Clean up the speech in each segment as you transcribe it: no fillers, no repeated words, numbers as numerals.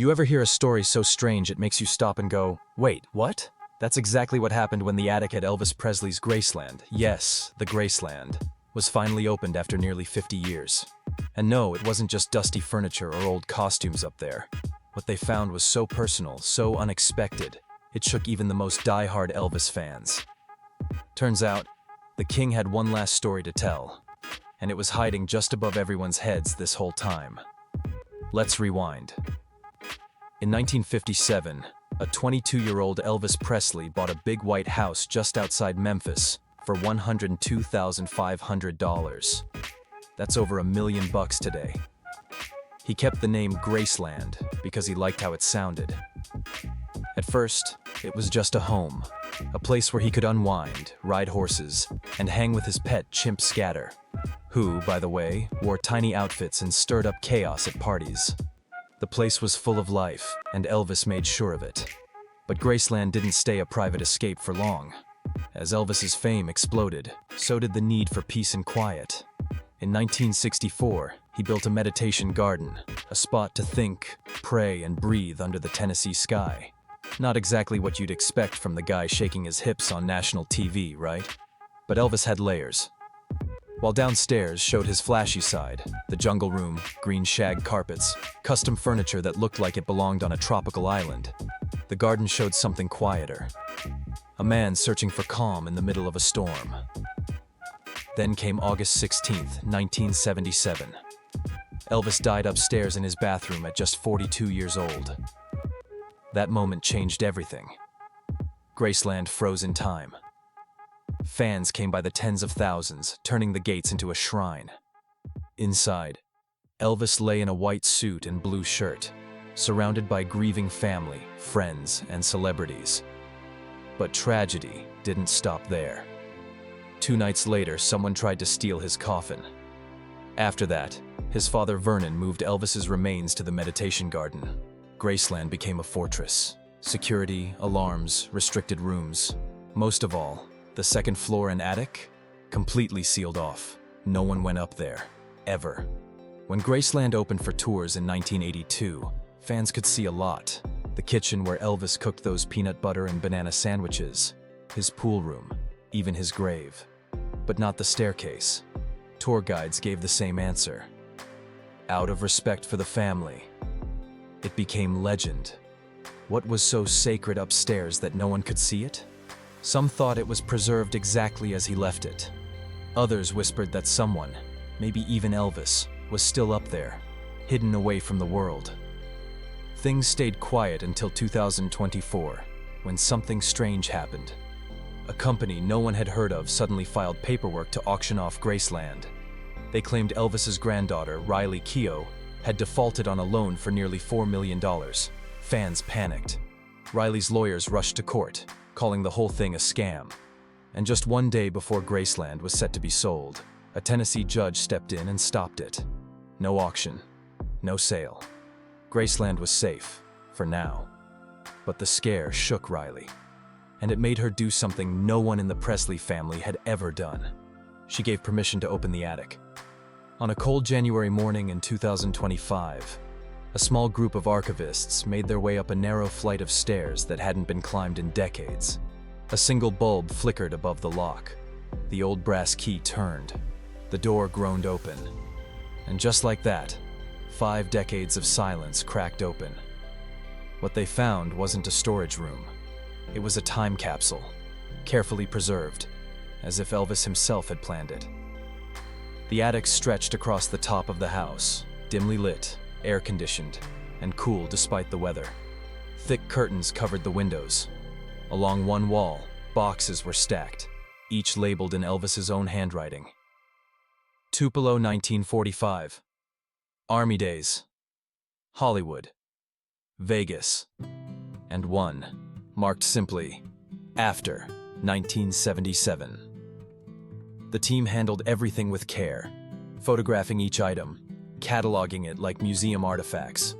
You ever hear a story so strange it makes you stop and go, wait, what? That's exactly what happened when the attic at Elvis Presley's Graceland, yes, the Graceland, was finally opened after nearly 50 years. And no, it wasn't just dusty furniture or old costumes up there. What they found was so personal, so unexpected, it shook even the most die-hard Elvis fans. Turns out, the king had one last story to tell, and it was hiding just above everyone's heads this whole time. Let's rewind. In 1957, a 22-year-old Elvis Presley bought a big white house just outside Memphis for $102,500. That's over $1 million today. He kept the name Graceland because he liked how it sounded. At first, it was just a home, a place where he could unwind, ride horses, and hang with his pet chimp Scatter, who, by the way, wore tiny outfits and stirred up chaos at parties. The place was full of life, and Elvis made sure of it. But Graceland didn't stay a private escape for long. As Elvis's fame exploded, so did the need for peace and quiet. In 1964, he built a meditation garden, a spot to think, pray, and breathe under the Tennessee sky. Not exactly what you'd expect from the guy shaking his hips on national TV, right? But Elvis had layers. While downstairs showed his flashy side, the jungle room, green shag carpets, custom furniture that looked like it belonged on a tropical island, the garden showed something quieter. A man searching for calm in the middle of a storm. Then came August 16, 1977. Elvis died upstairs in his bathroom at just 42 years old. That moment changed everything. Graceland froze in time. Fans came by the tens of thousands, turning the gates into a shrine. Inside, Elvis lay in a white suit and blue shirt, surrounded by grieving family, friends, and celebrities. But tragedy didn't stop there. 2 nights later, someone tried to steal his coffin. After that, his father Vernon moved Elvis's remains to the meditation garden. Graceland became a fortress. Security, alarms, restricted rooms. Most of all, the second floor and attic, completely sealed off. No one went up there, ever. When Graceland opened for tours in 1982, fans could see a lot. The kitchen where Elvis cooked those peanut butter and banana sandwiches, his pool room, even his grave. But not the staircase. Tour guides gave the same answer. Out of respect for the family. It became legend. What was so sacred upstairs that no one could see it? Some thought it was preserved exactly as he left it. Others whispered that someone, maybe even Elvis, was still up there, hidden away from the world. Things stayed quiet until 2024, when something strange happened. A company no one had heard of suddenly filed paperwork to auction off Graceland. They claimed Elvis's granddaughter, Riley Keough, had defaulted on a loan for nearly $4 million. Fans panicked. Riley's lawyers rushed to court, calling the whole thing a scam. And just one day before Graceland was set to be sold, a Tennessee judge stepped in and stopped it. No auction, no sale. Graceland was safe, for now. But the scare shook Riley, and it made her do something no one in the Presley family had ever done. She gave permission to open the attic. On a cold January morning in 2025, a small group of archivists made their way up a narrow flight of stairs that hadn't been climbed in decades. A single bulb flickered above the lock. The old brass key turned. The door groaned open. And just like that, 5 decades of silence cracked open. What they found wasn't a storage room. It was a time capsule, carefully preserved, as if Elvis himself had planned it. The attic stretched across the top of the house, dimly lit, air-conditioned, and cool despite the weather. Thick curtains covered the windows. Along one wall, boxes were stacked, each labeled in Elvis's own handwriting. Tupelo 1945. Army Days. Hollywood. Vegas. And one, marked simply, After 1977. The team handled everything with care, photographing each item, cataloging it like museum artifacts.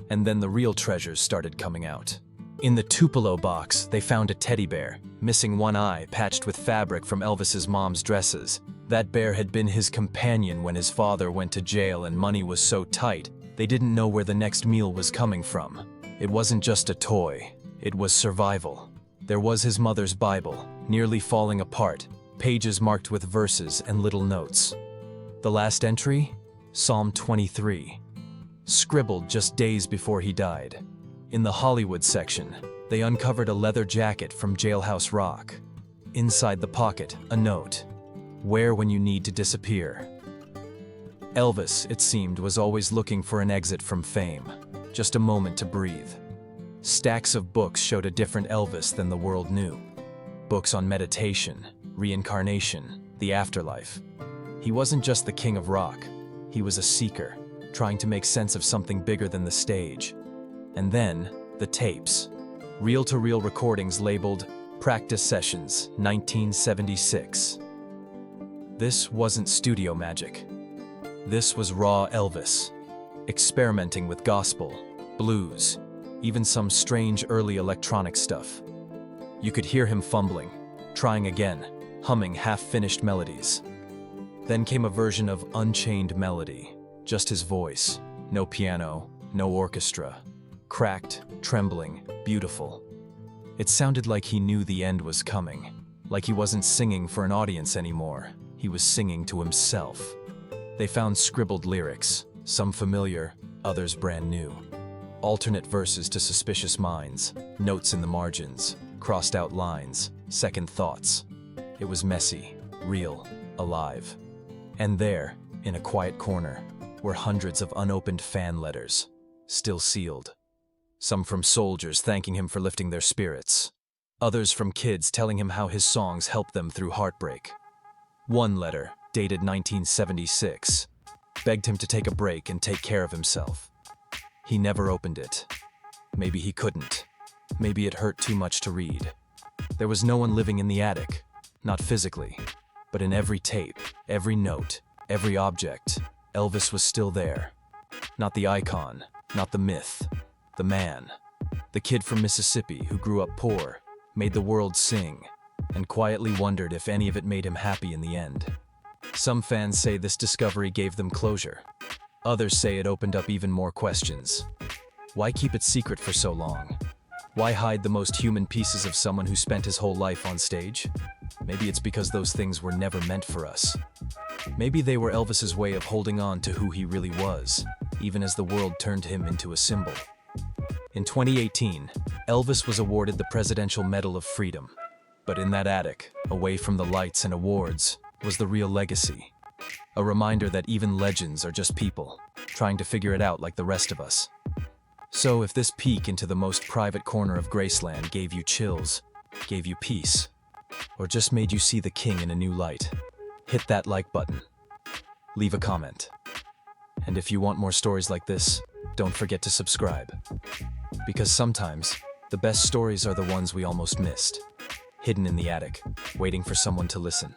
And then the real treasures started coming out. In the Tupelo box, they found a teddy bear, missing one eye, patched with fabric from Elvis's mom's dresses. That bear had been his companion when his father went to jail and money was so tight, they didn't know where the next meal was coming from. It wasn't just a toy, it was survival. There was his mother's Bible, nearly falling apart, pages marked with verses and little notes. The last entry? Psalm 23. Scribbled just days before he died. In the Hollywood section, they uncovered a leather jacket from Jailhouse Rock. Inside the pocket, a note. Wear when you need to disappear. Elvis, it seemed, was always looking for an exit from fame. Just a moment to breathe. Stacks of books showed a different Elvis than the world knew. Books on meditation, reincarnation, the afterlife. He wasn't just the king of rock. He was a seeker, trying to make sense of something bigger than the stage. And then, the tapes. Reel-to-reel recordings labeled Practice Sessions, 1976. This wasn't studio magic. This was raw Elvis, experimenting with gospel, blues, even some strange early electronic stuff. You could hear him fumbling, trying again, humming half-finished melodies. Then came a version of Unchained Melody, just his voice, no piano, no orchestra. Cracked, trembling, beautiful. It sounded like he knew the end was coming, like he wasn't singing for an audience anymore. He was singing to himself. They found scribbled lyrics, some familiar, others brand new. Alternate verses to suspicious minds, notes in the margins, crossed out lines, second thoughts. It was messy, real, alive. And there, in a quiet corner, were hundreds of unopened fan letters, still sealed. Some from soldiers thanking him for lifting their spirits. Others from kids telling him how his songs helped them through heartbreak. One letter, dated 1976, begged him to take a break and take care of himself. He never opened it. Maybe he couldn't. Maybe it hurt too much to read. There was no one living in the attic, not physically, but in every tape, every note, every object, Elvis was still there. Not the icon, not the myth. The man, the kid from Mississippi who grew up poor, made the world sing, and quietly wondered if any of it made him happy in the end. Some fans say this discovery gave them closure. Others say it opened up even more questions. Why keep it secret for so long? Why hide the most human pieces of someone who spent his whole life on stage? Maybe it's because those things were never meant for us. Maybe they were Elvis's way of holding on to who he really was, even as the world turned him into a symbol. In 2018, Elvis was awarded the Presidential Medal of Freedom. But in that attic, away from the lights and awards, was the real legacy. A reminder that even legends are just people, trying to figure it out like the rest of us. So if this peek into the most private corner of Graceland gave you chills, gave you peace, or just made you see the king in a new light, hit that like button. Leave a comment. And if you want more stories like this, don't forget to subscribe. Because sometimes, the best stories are the ones we almost missed, hidden in the attic, waiting for someone to listen.